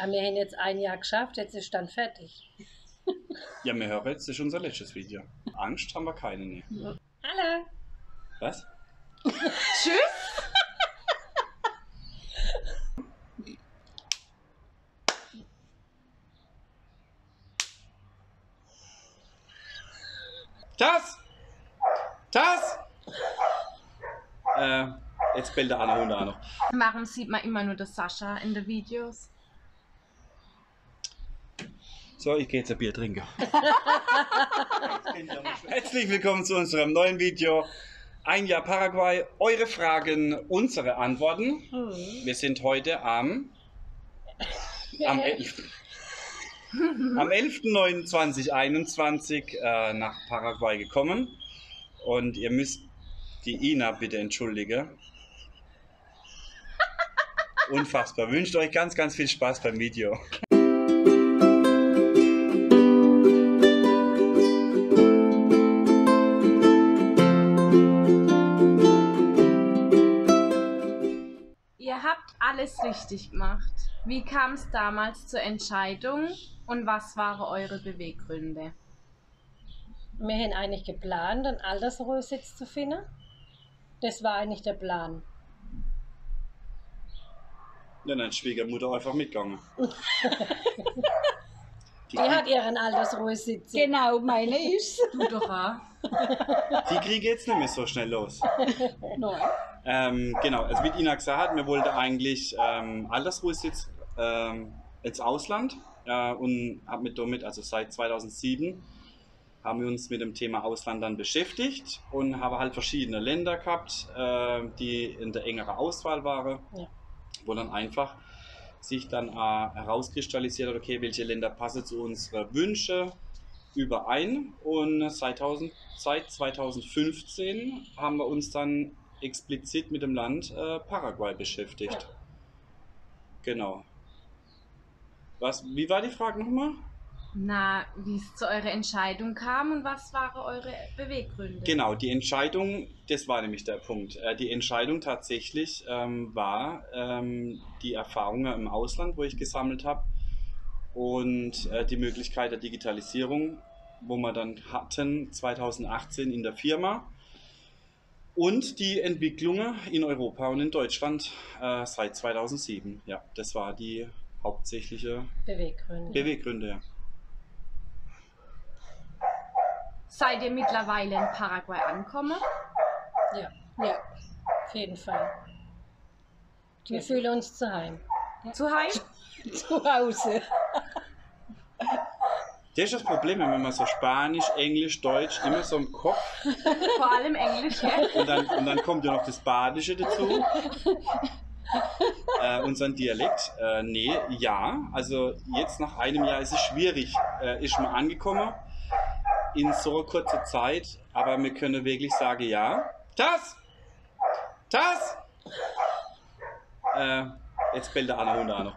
Aber wir haben jetzt ein Jahr geschafft, jetzt ist dann fertig. Ja, wir hören jetzt, das ist unser letztes Video. Angst haben wir keine, ne? Hallo. Was? Tschüss. Das! Jetzt bellt der andere Hund auch noch. Warum sieht man immer nur das Sascha in den Videos? So, ich gehe jetzt ein Bier trinken. Herzlich willkommen zu unserem neuen Video. Ein Jahr Paraguay, eure Fragen, unsere Antworten. Wir sind heute am 11.09.2021 nach Paraguay gekommen. Und ihr müsst die Ina bitte entschuldigen. Unfassbar. Wünscht euch ganz, ganz viel Spaß beim Video. Ihr habt alles richtig gemacht. Wie kam es damals zur Entscheidung und was waren eure Beweggründe? Wir haben eigentlich geplant, einen Altersruhesitz zu finden. Das war eigentlich der Plan. Ja, dann ist Schwiegermutter einfach mitgegangen. Die hat ihren Altersruhesitz. Genau, meine ist. Du doch auch. Die kriege jetzt nicht mehr so schnell los. Nein. Genau, also wie Ina gesagt hat, wir wollten eigentlich Altersruhesitz ins Ausland und haben damit, also seit 2007, haben wir uns mit dem Thema Ausland dann beschäftigt und haben halt verschiedene Länder gehabt, die in der engeren Auswahl waren, Ja. wo dann einfach sich dann herauskristallisiert hat, okay, welche Länder passen zu unseren Wünschen überein. Und seit 2015 haben wir uns dann explizit mit dem Land Paraguay beschäftigt. Ja. Genau. Wie war die Frage nochmal? Na, wie es zu eurer Entscheidung kam und was waren eure Beweggründe? Genau, die Entscheidung, das war nämlich der Punkt. Die Entscheidung tatsächlich war die Erfahrungen im Ausland, wo ich gesammelt habe, und die Möglichkeit der Digitalisierung, wo wir dann hatten 2018 in der Firma, und die Entwicklungen in Europa und in Deutschland seit 2007. Ja, das war die hauptsächliche Beweggründe. Ja. Seid ihr mittlerweile in Paraguay angekommen? Ja, Ja. auf jeden Fall. Wir fühlen uns zu Heim. Zu Hause? Zu Hause. Das ist das Problem, wenn man so Spanisch, Englisch, Deutsch immer so im Kopf, Vor allem Englisch, ja? und dann kommt ja noch das Badische dazu, unseren Dialekt. Also jetzt nach einem Jahr ist es schwierig, ist man angekommen in so kurzer Zeit, aber wir können wirklich sagen, ja, jetzt bellt der andere Hund auch noch.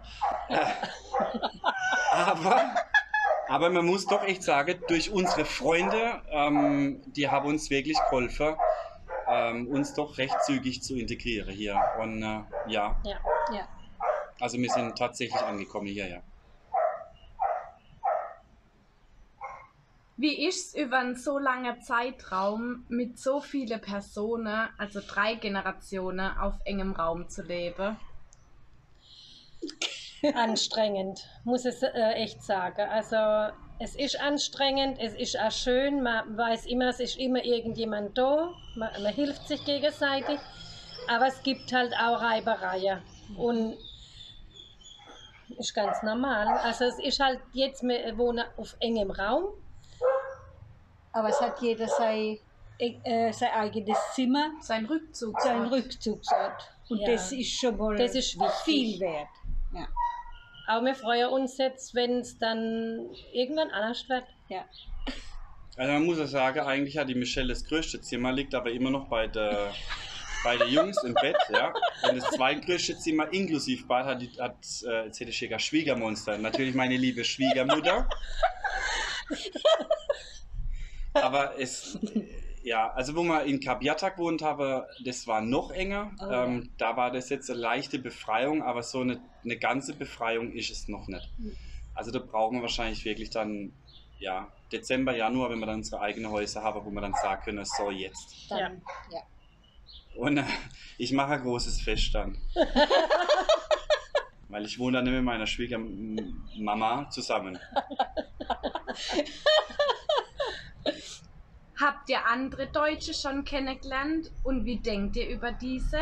Aber man muss doch echt sagen, durch unsere Freunde, die haben uns wirklich geholfen, uns doch recht zügig zu integrieren hier. Und ja, Ja. Ja. also wir sind tatsächlich angekommen hier, ja. Wie ist es über einen so langen Zeitraum mit so vielen Personen, also 3 Generationen, auf engem Raum zu leben? Anstrengend, muss ich echt sagen. Also es ist anstrengend, es ist auch schön, man weiß immer, es ist immer irgendjemand da, man hilft sich gegenseitig, aber es gibt halt auch Reibereien und ist ganz normal. Also es ist halt jetzt, wir wohnen auf engem Raum. Aber es hat jeder sein eigenes Zimmer, Sein Rückzug. seinen Rückzugsort. Und Ja. das ist schon mal Das ist wichtig. viel wert. Ja. Aber wir freuen uns jetzt, wenn es dann irgendwann anders wird. Ja. Also man muss ja sagen, eigentlich hat die Michelle das größte Zimmer, liegt aber immer noch bei der Jungs im Bett, ja. Und das zweitgrößte Zimmer inklusive Bad hat jetzt hätte ich hier Schwiegermonster. Natürlich meine liebe Schwiegermutter. Aber Ja, also wo wir in Cabiata gewohnt haben, das war noch enger. Oh, ja. Da war das jetzt eine leichte Befreiung, aber so eine ganze Befreiung ist es noch nicht. Also da brauchen wir wahrscheinlich wirklich dann, ja, Dezember, Januar, wenn wir dann unsere eigenen Häuser haben, wo wir dann sagen können, so jetzt. Dann, ja. Und ich mache ein großes Fest dann. Weil ich wohne dann mit meiner Schwiegermama zusammen. Habt ihr andere Deutsche schon kennengelernt und wie denkt ihr über diese?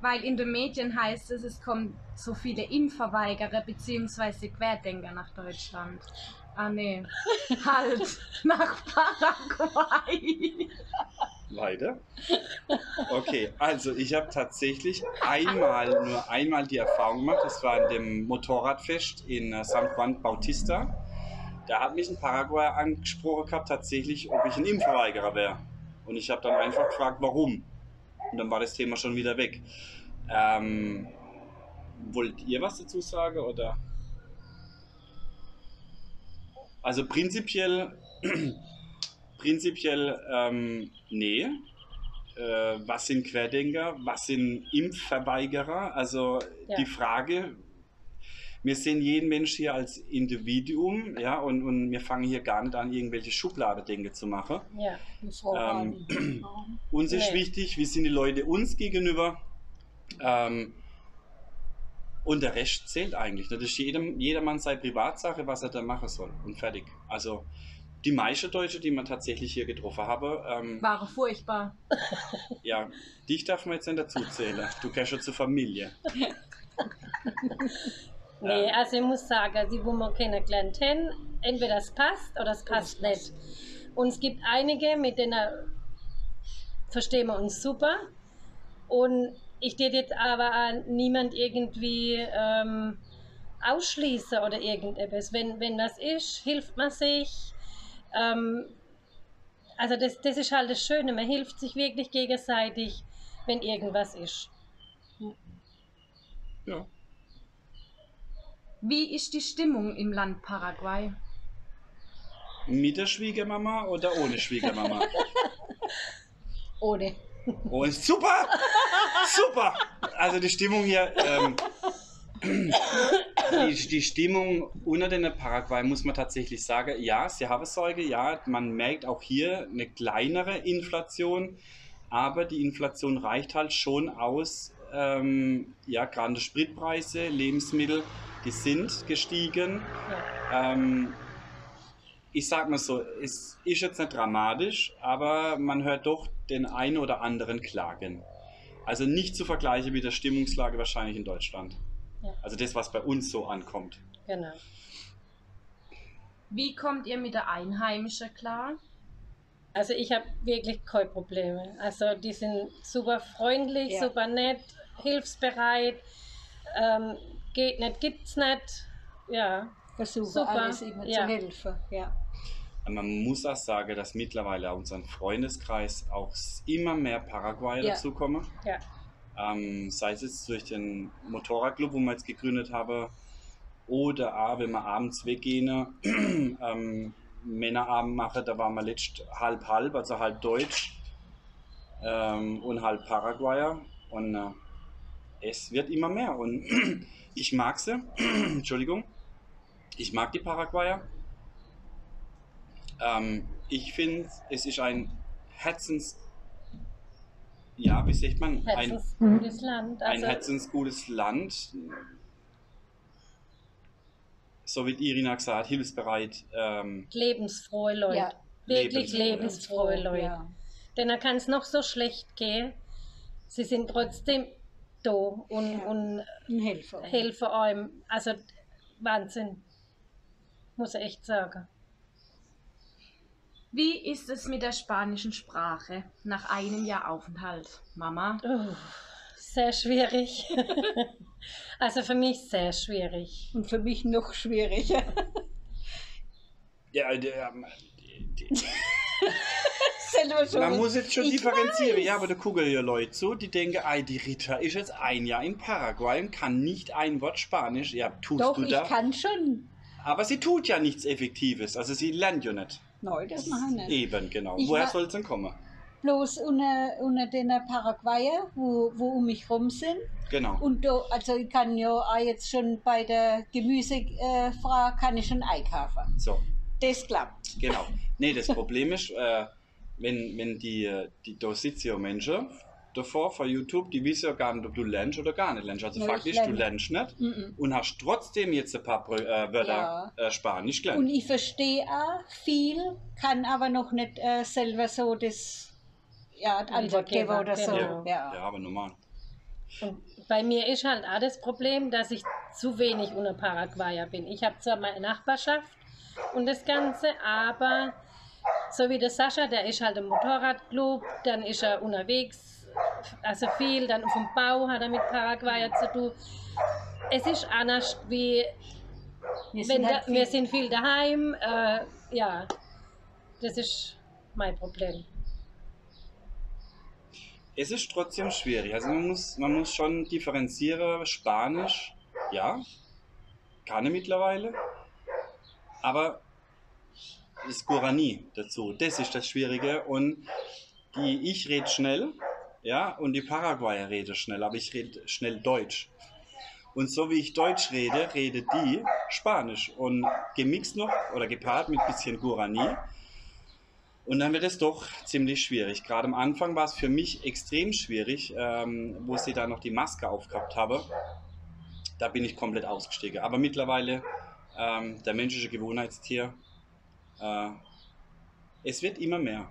Weil in den Medien heißt es, es kommen so viele Impfverweigerer bzw. Querdenker nach Deutschland. Ah nee, halt, nach Paraguay. Weiter. Okay, also ich habe tatsächlich nur einmal die Erfahrung gemacht, das war an dem Motorradfest in San Juan Bautista. Da hat mich ein Paraguayer angesprochen gehabt, tatsächlich, ob ich ein Impfverweigerer wäre. Und ich habe dann einfach gefragt, warum. Und dann war das Thema schon wieder weg. Wollt ihr was dazu sagen, oder? Also prinzipiell nee. Was sind Querdenker? Was sind Impfverweigerer? Also Ja. die Frage, wir sehen jeden Mensch hier als Individuum, ja, und wir fangen hier gar nicht an, irgendwelche Schubladendenken zu machen. Ja. Eine Frau haben. Uns ist Nee. wichtig, wie sind die Leute uns gegenüber. Und der Rest zählt eigentlich. Das ist jedermann seine Privatsache, was er da machen soll. Und fertig. Also die meisten Deutsche, die man tatsächlich hier getroffen habe, War furchtbar. ja, dich darf man jetzt nicht dazu zählen. Du gehörst schon zur Familie. Nee, also ich muss sagen, die, wo wir kennengelernt haben, entweder es passt oder es passt nicht. Und es gibt einige, mit denen verstehen wir uns super. Und ich würde jetzt aber auch niemand irgendwie ausschließen oder irgendetwas. Wenn was ist, hilft man sich. Also das ist halt das Schöne, man hilft sich wirklich gegenseitig, wenn irgendwas ist. Ja. Wie ist die Stimmung im Land Paraguay? Mit der Schwiegermama oder ohne Schwiegermama? Ohne. Oh, super! Super! Also die Stimmung hier, die Stimmung unter den Paraguay muss man tatsächlich sagen, ja, sie haben Sorge, ja, man merkt auch hier eine kleinere Inflation, aber die Inflation reicht halt schon aus, ja, gerade Spritpreise, Lebensmittel, die sind gestiegen. Ja. Ich sag mal so, es ist jetzt nicht dramatisch, aber man hört doch den einen oder anderen klagen. Also nicht zu vergleichen mit der Stimmungslage wahrscheinlich in Deutschland. Ja. Also das, was bei uns so ankommt. Genau. Wie kommt ihr mit der Einheimischen klar? Also ich habe wirklich keine Probleme. Also die sind super freundlich, Ja. super nett, hilfsbereit. Geht nicht, gibt's nicht. Ja, Versuche Super, alles immer ja. zu helfen. Ja. Man muss auch sagen, dass mittlerweile auch unseren Freundeskreis auch immer mehr Paraguayer Ja. dazukommen. ja, Sei es jetzt durch den Motorradclub, wo wir jetzt gegründet haben, oder auch, wenn wir abends weggehen, Männerabend machen, da waren wir letzt halb, also halb Deutsch und halb Paraguayer. Und es wird immer mehr. Und ich mag sie, Entschuldigung, ich mag die Paraguayer. Ich finde, es ist ein ja, wie sagt man, herzensgutes Land. ein Also, herzensgutes Land. So wie Irina gesagt hat, hilfsbereit. lebensfrohe Leute. Ja. Wirklich lebensfrohe Leute. Ja. Denn da kann es noch so schlecht gehen. Sie sind trotzdem da und, Ja. und Ein Helfer. helfen einem. Also Wahnsinn. Muss ich echt sagen. Wie ist es mit der spanischen Sprache nach einem Jahr Aufenthalt, Mama? Sehr schwierig. Also für mich sehr schwierig. Und für mich noch schwieriger. Ja, Selber schon. man muss jetzt schon Ich differenzieren. weiß. Ja, aber da gucken ja Leute zu, die denken, die Rita ist jetzt ein Jahr in Paraguay und kann nicht ein Wort Spanisch. Ja, tust Doch, du ich da? kann schon. Aber sie tut ja nichts Effektives. Also sie lernt ja nicht. Nein, das machen wir nicht. Eben, genau. Ich Woher war- soll es denn kommen? Bloß unter den Paraguayer, wo um mich rum sind. Genau. Und da, also ich kann ja auch jetzt schon bei der Gemüsefrau kann ich schon einkaufen. So, Das klappt. genau. Nee, das Problem ist, wenn da sitzen ja Menschen davor vor YouTube, die wissen ja gar nicht, ob du lernst oder gar nicht lernst. Also Ja, ich faktisch, lerne. du lernst nicht Mhm. und hast trotzdem jetzt ein paar Wörter Spanisch Und gelernt. ich verstehe auch viel, kann aber noch nicht selber so das die Antwort geben oder so. Genau. Ja, Ja. aber normal. Und bei mir ist halt auch das Problem, dass ich zu wenig unter Paraguayer bin. Ich habe zwar meine Nachbarschaft und das Ganze, aber so wie der Sascha, der ist halt im Motorradclub, dann ist er unterwegs, also viel, dann auf dem Bau hat er mit Paraguayer zu tun. Es ist anders wie, wir sind viel daheim, ja, das ist mein Problem. Es ist trotzdem schwierig. Also man muss schon differenzieren. Spanisch, ja, kann ich mittlerweile. Aber das Guarani dazu, das ist das Schwierige. Und ich rede schnell, ja, und die Paraguayer reden schnell, aber ich rede schnell Deutsch. Und so wie ich Deutsch rede, redet die Spanisch. Und gemixt noch oder gepaart mit ein bisschen Guarani. Und dann wird es doch ziemlich schwierig. Gerade am Anfang war es für mich extrem schwierig, wo sie da noch die Maske aufgehabt habe. Da bin ich komplett ausgestiegen. Aber mittlerweile, der menschliche Gewohnheitstier, es wird immer mehr.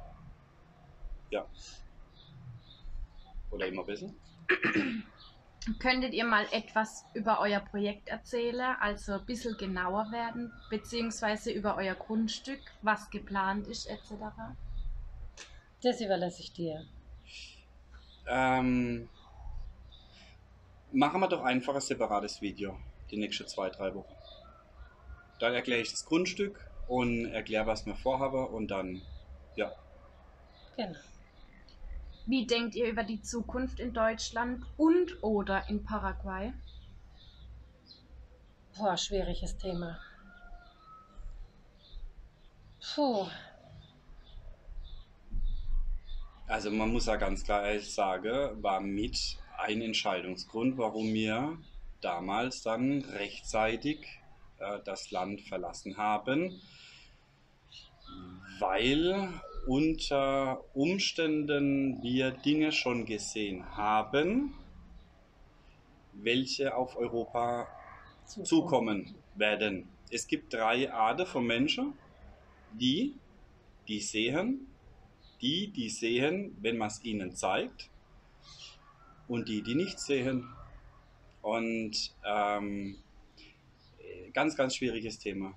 Ja. Oder immer besser. Könntet ihr mal etwas über euer Projekt erzählen, also ein bisschen genauer werden, beziehungsweise über euer Grundstück, was geplant ist, etc.? Das überlasse ich dir. Machen wir doch einfach ein separates Video, die nächsten 2-3 Wochen. Dann erkläre ich das Grundstück und erkläre, was wir vorhaben und dann, ja. Genau. Wie denkt ihr über die Zukunft in Deutschland und oder in Paraguay? Boah, schwieriges Thema. Puh. Also man muss ja ganz klar ehrlich sagen, war mit ein Entscheidungsgrund, warum wir damals dann rechtzeitig das Land verlassen haben, weil unter Umständen wir Dinge schon gesehen haben, welche auf Europa zukommen werden. Es gibt 3 Arten von Menschen, die sehen, die sehen, wenn man es ihnen zeigt, und die nicht sehen. Und ganz, ganz schwieriges Thema.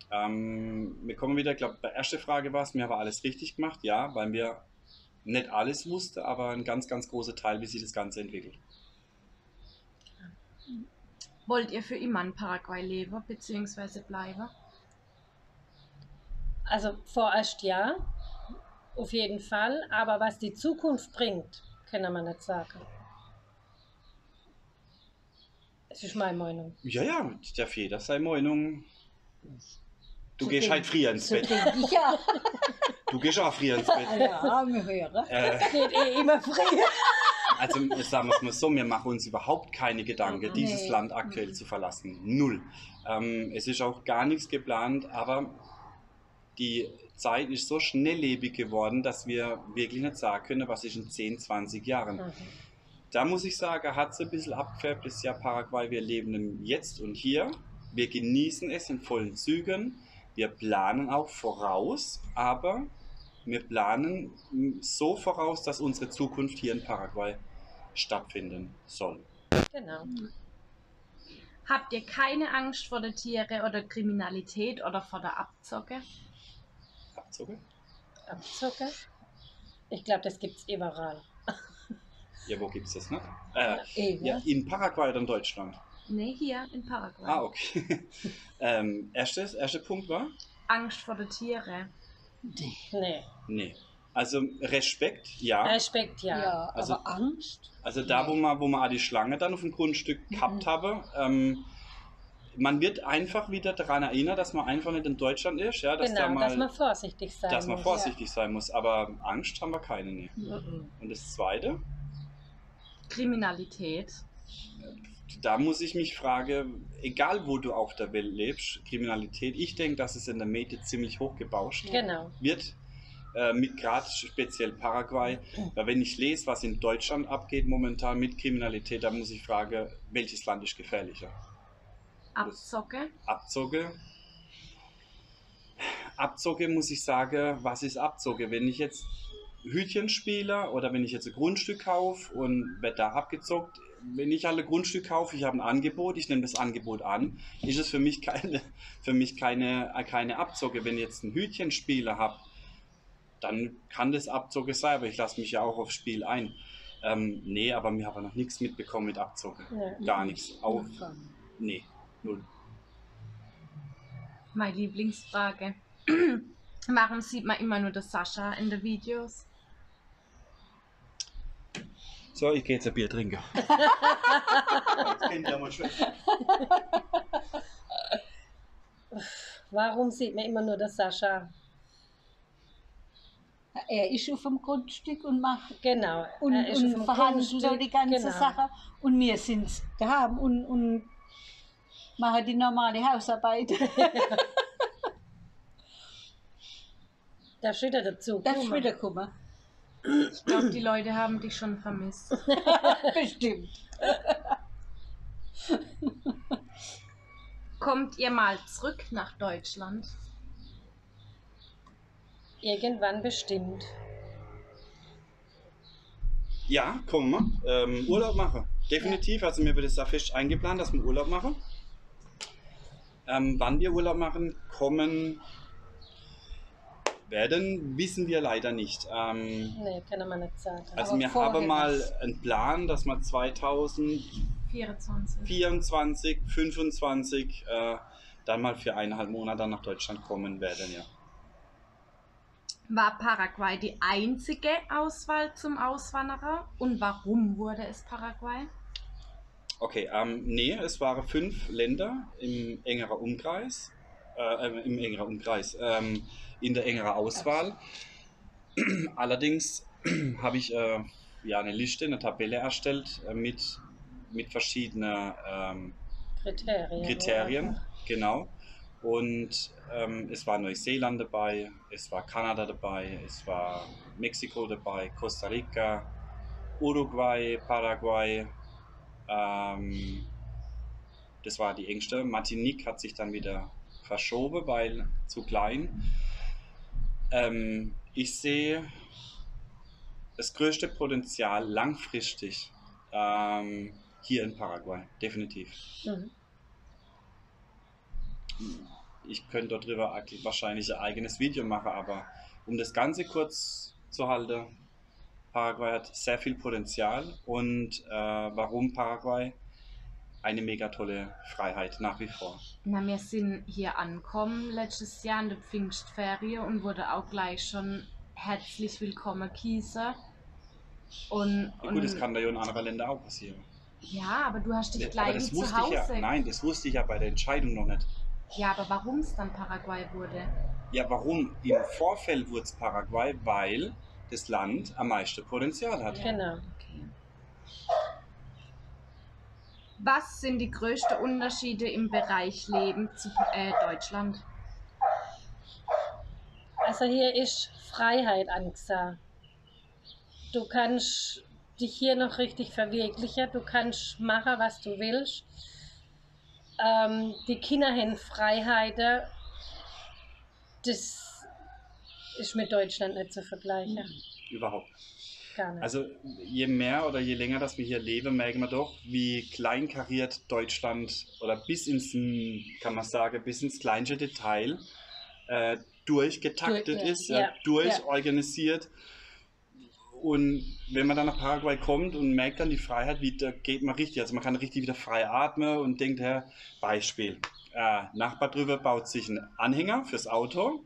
Wir kommen wieder, ich glaube, die erste Frage war es, wir haben alles richtig gemacht, ja, weil wir nicht alles wussten, aber ein ganz, ganz großer Teil, wie sich das Ganze entwickelt. Wollt ihr für immer in Paraguay leben bzw. bleiben? Also vorerst ja, auf jeden Fall, aber was die Zukunft bringt, kann man nicht sagen. Das ist meine Meinung. Ja, ja, darf jeder seine Meinung. Du So gehst denk- halt früher ins So Bett. denke ich ja. Du gehst auch früher ins Bett. Ja, wir hören. Geht immer früher. Also sagen wir es mal so, wir machen uns überhaupt keine Gedanken, dieses Nee. Land aktuell zu verlassen. Null. Es ist auch gar nichts geplant, aber die Zeit ist so schnelllebig geworden, dass wir wirklich nicht sagen können, was ist in 10, 20 Jahren. Mhm. Da muss ich sagen, hat es ein bisschen abgefärbt, das Jahr Paraguay. Wir leben im Jetzt und Hier. Wir genießen es in vollen Zügen. Wir planen auch voraus, aber wir planen so voraus, dass unsere Zukunft hier in Paraguay stattfinden soll. Genau. Habt ihr keine Angst vor den Tieren oder Kriminalität oder vor der Abzocke? Abzocke? Abzocke? Ich glaube, das gibt es überall. Ja, wo gibt es das nicht? Eben. Ja, in Paraguay oder in Deutschland? Nee, hier in Paraguay. Ah, okay. Erster Punkt war? Angst vor den Tieren. Nee. Nee. Also Respekt, ja. Respekt, ja. Ja, Also- aber Angst? Also da, wo man auch die Schlange dann auf dem Grundstück gehabt habe, man wird einfach wieder daran erinnert, dass man einfach nicht in Deutschland ist, ja, dass da Genau, mal, dass man vorsichtig sein dass man muss. vorsichtig sein muss. Aber Angst haben wir keine. Nee. Und das Zweite, Kriminalität. da muss ich mich fragen, egal wo du auf der Welt lebst, Kriminalität, ich denke, dass es in der Medien ziemlich hochgebauscht Genau. wird. Mit gerade speziell Paraguay, weil wenn ich lese, was in Deutschland abgeht momentan mit Kriminalität, da muss ich fragen, welches Land ist gefährlicher? Abzocke. Abzocke muss ich sagen, was ist Abzocke? Wenn ich jetzt Hütchen spiele oder wenn ich jetzt ein Grundstück kaufe und werde da abgezockt, wenn ich alle Grundstück kaufe, ich habe ein Angebot, ich nehme das Angebot an, ist es für mich keine Abzocke. Wenn ich jetzt ein Hütchenspieler habe, dann kann das Abzocke sein, aber ich lasse mich ja auch aufs Spiel ein. Nee, aber wir haben noch nichts mitbekommen mit Abzocke. Ja. Gar nichts. Auch, nee, null. Meine Lieblingsfrage. Warum sieht man immer nur das Sascha in den Videos? So, ich gehe jetzt ein Bier trinken. Jetzt kennt ihr mal schön. Warum sieht man immer nur das Sascha? Er ist auf dem Grundstück und macht Genau. und er ist auf dem verhandelt so Grundstück, die ganze genau. Sache. Und wir sind daheim und machen die normale Hausarbeit. Darfst du wieder dazu Das ist kommen? wieder kommen. Ich glaube, die Leute haben dich schon vermisst. Bestimmt. Kommt ihr mal zurück nach Deutschland? Irgendwann bestimmt. Ja, kommen wir. Urlaub machen. Definitiv. Also mir wird es da fest eingeplant, dass wir Urlaub machen. Wann wir Urlaub machen, wissen wir leider nicht. Nee, kann man nicht sagen. Also Aber wir vorher haben mal was. einen Plan, dass wir 2024, 24. 2025 dann mal für 1,5 Monate nach Deutschland kommen werden, ja. War Paraguay die einzige Auswahl zum Auswanderer? Und warum wurde es Paraguay? Okay, nee, es waren 5 Länder im engeren Umkreis, in der engeren Auswahl. Allerdings habe ich eine Liste, eine Tabelle erstellt mit verschiedenen Kriterien, genau. Und es war Neuseeland dabei, es war Kanada dabei, es war Mexiko dabei, Costa Rica, Uruguay, Paraguay. Das war die engste. Martinique hat sich dann wieder verschoben, weil zu klein. Ich sehe das größte Potenzial langfristig hier in Paraguay, definitiv. Mhm. Ich könnte darüber wahrscheinlich ein eigenes Video machen, aber um das Ganze kurz zu halten, Paraguay hat sehr viel Potenzial und warum Paraguay? Eine mega tolle Freiheit nach wie vor. Na, wir sind hier angekommen letztes Jahr in der Pfingstferie und wurde auch gleich schon herzlich willkommen geheißen. Und Gut, das kann da ja in anderen Ländern auch passieren. ja, aber du hast dich Aber gleich das wie wusste zu ich ja, Hause. nein, das wusste ich ja bei der Entscheidung noch nicht. Ja, aber warum es dann Paraguay wurde? Ja, warum? Im Vorfeld wurde es Paraguay, weil das Land am meisten Potenzial hat. Genau. Okay. Was sind die größten Unterschiede im Bereich Leben zu Deutschland? Also hier ist Freiheit angesagt. Du kannst dich hier noch richtig verwirklichen, du kannst machen, was du willst. Die Kinder haben Freiheiten, das ist mit Deutschland nicht zu vergleichen. Überhaupt. Gar nicht. Also je mehr oder je länger, dass wir hier leben, merken wir doch, wie kleinkariert Deutschland oder kann man sagen, bis ins kleinste Detail durchgetaktet ist, ja. durchorganisiert. Und wenn man dann nach Paraguay kommt und merkt dann die Freiheit, da geht man richtig, also man kann richtig wieder frei atmen und denkt, Beispiel, Nachbar drüber baut sich einen Anhänger fürs Auto,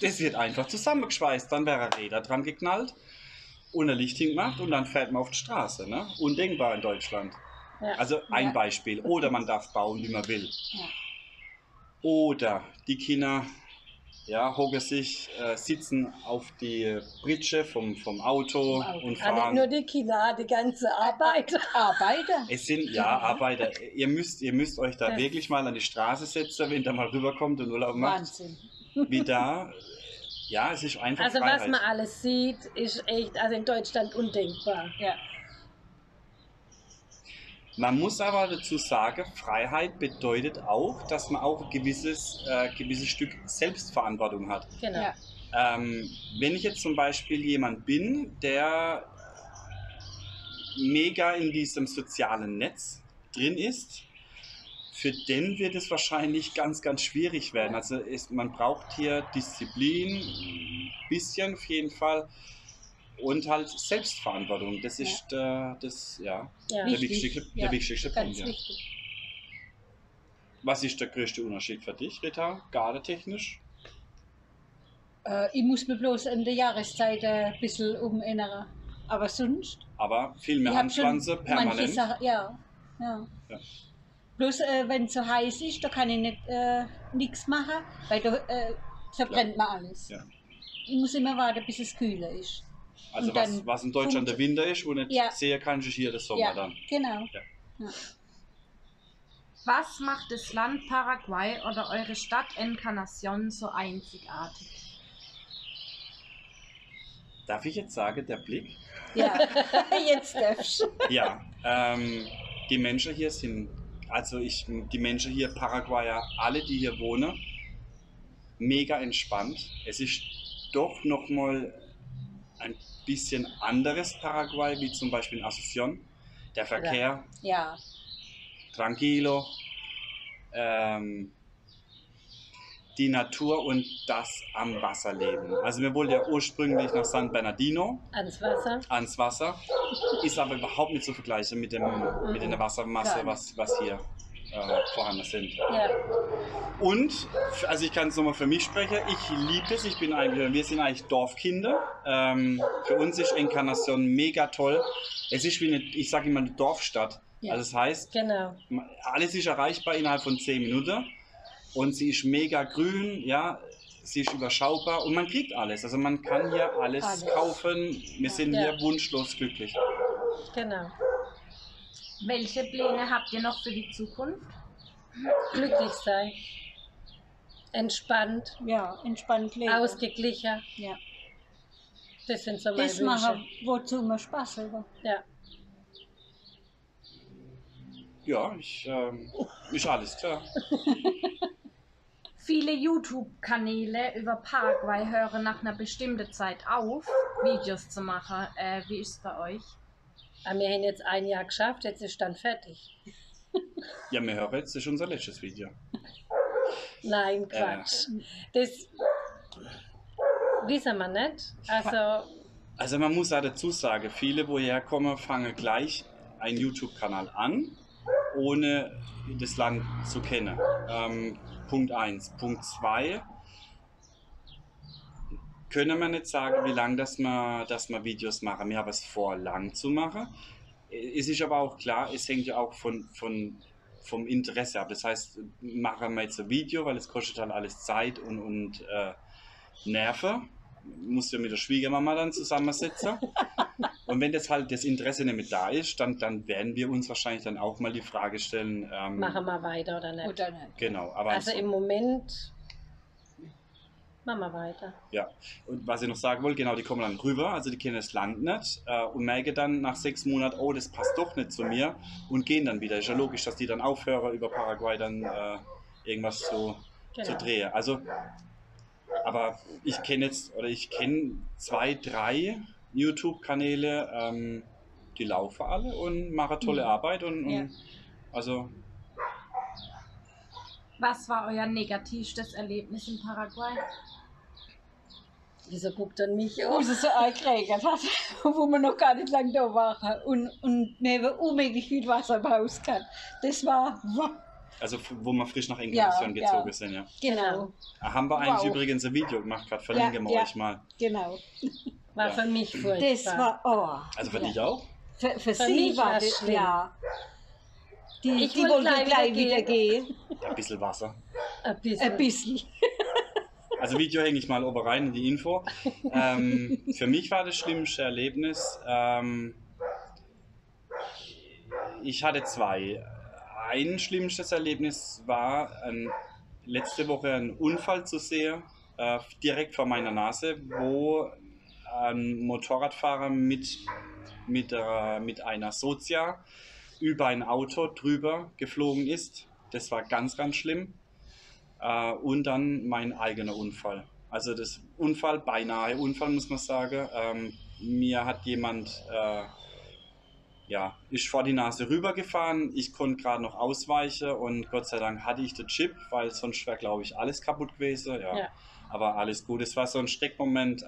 das wird einfach zusammengeschweißt, dann wäre Räder dran geknallt und ein Licht hingemacht und dann fährt man auf die Straße, ne? Undenkbar in Deutschland. Ja. Also ein Ja. Beispiel. Oder man darf bauen, wie man will. Ja. Oder die Kinder hocken sich, sitzen auf die Pritsche vom Auto Vom Auto. und Ah, nicht fahren. nur die Kinder, die ganze Arbeit. Arbeiter. Es sind Ja. Arbeiter. Ihr müsst euch da Das- wirklich mal an die Straße setzen, wenn da mal rüberkommt und Urlaub macht. Wahnsinn. Wie da. Ja, es ist einfach Also Freiheit. was man alles sieht, ist echt, also in Deutschland undenkbar. Ja. Man muss aber dazu sagen, Freiheit bedeutet auch, dass man auch ein gewisses Stück Selbstverantwortung hat. Genau. Ja. Wenn ich jetzt zum Beispiel jemand bin, der mega in diesem sozialen Netz drin ist, für den wird es wahrscheinlich ganz, ganz schwierig werden. Also man braucht hier Disziplin, ein bisschen auf jeden Fall, und halt Selbstverantwortung. Das ist Ja. der Wichtig. wichtigste, Ja, der wichtigste Ganz Punkt. Ja. wichtig. Was ist der größte Unterschied für dich, Rita, gardetechnisch? Ich muss mir bloß an der Jahreszeit ein bisschen umändern. Aber sonst. Aber viel mehr Ich hab schon Handpflanze, manche permanent. Sachen, ja. Ja. Bloß wenn es so heiß ist, da kann ich nicht nichts machen, weil da verbrennt man alles. Ja. Ich muss immer warten, bis es kühler ist. Also Und dann was in Deutschland der Winter ist, wo nicht Ja. sehr kann ich hier der Sommer Ja, dann. genau. Was macht das Land Paraguay oder eure Stadt Encarnación so einzigartig? Darf ich jetzt sagen, der Blick? Ja, jetzt darfst du. Ja, die Menschen hier sind, die Menschen hier, Paraguayer, alle, die hier wohnen, mega entspannt. Es ist doch nochmal ein bisschen anderes Paraguay, wie zum Beispiel in Asunción. Der Verkehr, Ja, tranquilo, die Natur und das am Wasser leben. Also wir wollten ja ursprünglich nach San Bernardino Ans Wasser. ans Wasser, ist aber überhaupt nicht zu vergleichen mit der Wassermasse, Gar was hier vorhanden sind. Ja. Und, also ich kann es nochmal für mich sprechen, ich liebe es, wir sind eigentlich Dorfkinder. Für uns ist Encarnación mega toll. Es ist wie ich sage immer, eine Dorfstadt. Ja. Also das heißt, Genau. alles ist erreichbar innerhalb von 10 Minuten und sie ist mega grün, ja, sie ist überschaubar und man kriegt alles. Also man kann hier alles kaufen. Wir sind Ja. hier wunschlos glücklich. Genau. Welche Pläne habt ihr noch für die Zukunft? Glücklich sein. Entspannt. ja, entspannt leben. Ausgeglichen. Ja. Das sind so meine Das machen, Wünsche. wozu mir Spaß hat. Ja. Ja, ist alles klar. Viele YouTube-Kanäle über Paraguay hören nach einer bestimmten Zeit auf, Videos zu machen. Wie ist es bei euch? Aber wir haben jetzt ein Jahr geschafft, jetzt ist dann fertig. Ja, wir hören jetzt, das ist unser letztes Video. Nein, Quatsch. Das wissen wir nicht. Also man muss auch dazu sagen, viele, woher kommen, fangen gleich einen YouTube-Kanal an, ohne das Land zu kennen. Punkt 1. Punkt 2. Können wir nicht sagen, wie lange dass wir Videos machen. Wir haben es vor, lang zu machen. Es ist aber auch klar, es hängt ja auch vom Interesse ab. Das heißt, machen wir jetzt ein Video, weil es kostet halt alles Zeit und Nerven. Muss ja mit der Schwiegermama dann zusammensetzen. Und wenn das halt das Interesse nicht mehr da ist, dann werden wir uns wahrscheinlich dann auch mal die Frage stellen. machen wir weiter oder nicht. Oder nicht. Genau, aber Also im Moment machen wir weiter. ja. Und was ich noch sagen wollte, genau, die kommen dann rüber, also die kennen das Land nicht und merken dann nach 6 Monaten, oh, das passt doch nicht zu mir und gehen dann wieder. Ist ja logisch, dass die dann aufhören, über Paraguay dann irgendwas zu drehen. Also, aber ich kenne 2, 3 YouTube-Kanäle, die laufen alle und machen tolle Arbeit und Ja. also Was war euer negativstes Erlebnis in Paraguay? Wieso guckt er mich Wo an? sie so eingeregnet hat, wo wir noch gar nicht lange da waren und neben unmöglich viel Wasser im Haus kann. Das war, also wo wir frisch nach Encarnación Ja, gezogen ja. sind, ja. genau, Haben wir eigentlich Wow. übrigens ein Video gemacht, gerade verlinken wir Ja, ja. euch mal. genau. War Ja. für mich furchtbar. Das war, oh. Also für ja. dich auch? Für Für sie mich war war's das, schlimm. ja. Ich die will wollte gleich gleich wieder wieder gehen. Ja, ein bisschen Wasser. Ein bisschen. Ein bisschen. Also Video hänge ich mal oben rein in die Info. Für mich war das schlimmste Erlebnis, ich hatte zwei. Ein schlimmstes Erlebnis war letzte Woche ein Unfall zu sehen, direkt vor meiner Nase, wo ein Motorradfahrer mit einer Sozia über ein Auto drüber geflogen ist. Das war ganz, ganz schlimm. Und dann mein eigener Unfall. Also das Unfall, beinahe Unfall muss man sagen. Mir hat jemand, ist vor die Nase rübergefahren. Ich konnte gerade noch ausweichen und Gott sei Dank hatte ich den Chip, weil sonst wäre, glaube ich, alles kaputt gewesen. Ja. Ja. Aber alles gut. Es war so ein Schreckmoment.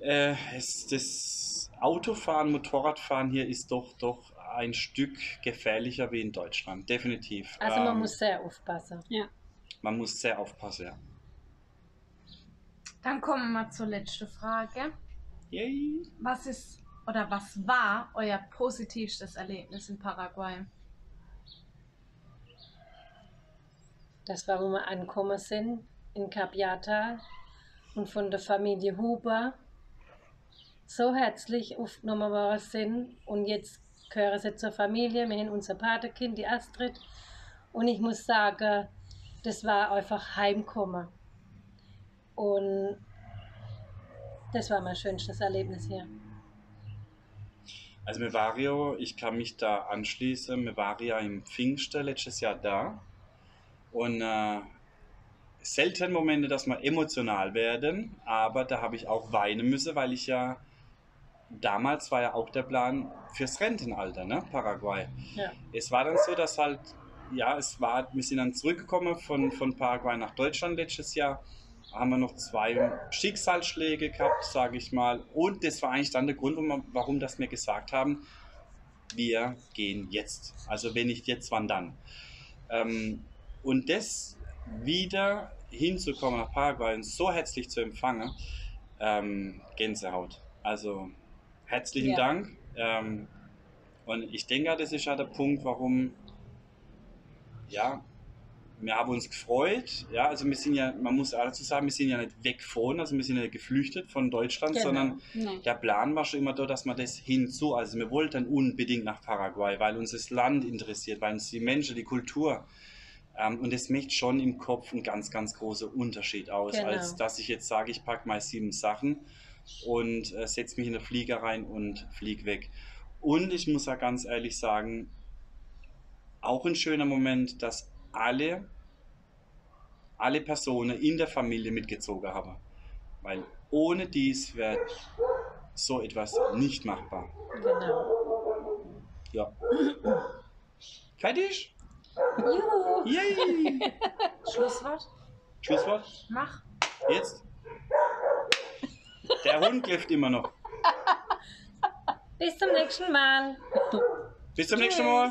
Das Autofahren, Motorradfahren hier ist doch ein Stück gefährlicher wie in Deutschland. Definitiv. Also man muss sehr aufpassen. Ja. Man muss sehr aufpassen, ja. Dann kommen wir zur letzten Frage. Yay. Was ist oder was war euer positivstes Erlebnis in Paraguay? Das war, wo wir angekommen sind in Capiata und von der Familie Huber so herzlich aufgenommen worden sind. Und jetzt gehören sie zur Familie. Wir haben unser Patenkind, die Astrid. Und ich muss sagen, das war einfach Heimkommen. Und das war mein schönstes Erlebnis hier. Also wir waren ja, ich kann mich da anschließen, wir waren ja im Pfingsten letztes Jahr da. Und selten Momente, dass wir emotional werden, aber da habe ich auch weinen müssen, weil ich ja, damals war ja auch der Plan fürs Rentenalter, ne, Paraguay. Ja. Es war dann so, dass halt, ja, wir sind dann zurückgekommen von Paraguay nach Deutschland letztes Jahr, haben wir noch 2 Schicksalsschläge gehabt, sage ich mal, und das war eigentlich dann der Grund, warum das wir gesagt haben, wir gehen jetzt, also wenn nicht jetzt, wann dann. Und das wieder hinzukommen nach Paraguay und so herzlich zu empfangen, Gänsehaut. Also herzlichen Ja. Dank. Und ich denke, das ist ja der Punkt, warum, ja, wir haben uns gefreut. Ja, also wir sind ja, man muss auch dazu sagen, wir sind ja nicht weggeflohen, also wir sind ja nicht geflüchtet von Deutschland, Genau. sondern Nein. der Plan war schon immer da, dass man das hinzu, also wir wollten unbedingt nach Paraguay, weil uns das Land interessiert, weil uns die Menschen, die Kultur, und das macht schon im Kopf einen ganz, ganz großen Unterschied aus, Genau. als dass ich jetzt sage, ich packe mal 7 Sachen und setze mich in den Flieger rein und fliege weg. Und ich muss ja ganz ehrlich sagen, auch ein schöner Moment, dass alle Personen in der Familie mitgezogen haben. Weil ohne dies wäre so etwas nicht machbar. Genau. Ja. Fertig? Juhu. Yay! Schlusswort? Schlusswort? Mach. Jetzt? Der Hund kläfft immer noch. Bis zum nächsten Mal. Bis zum nächsten Mal.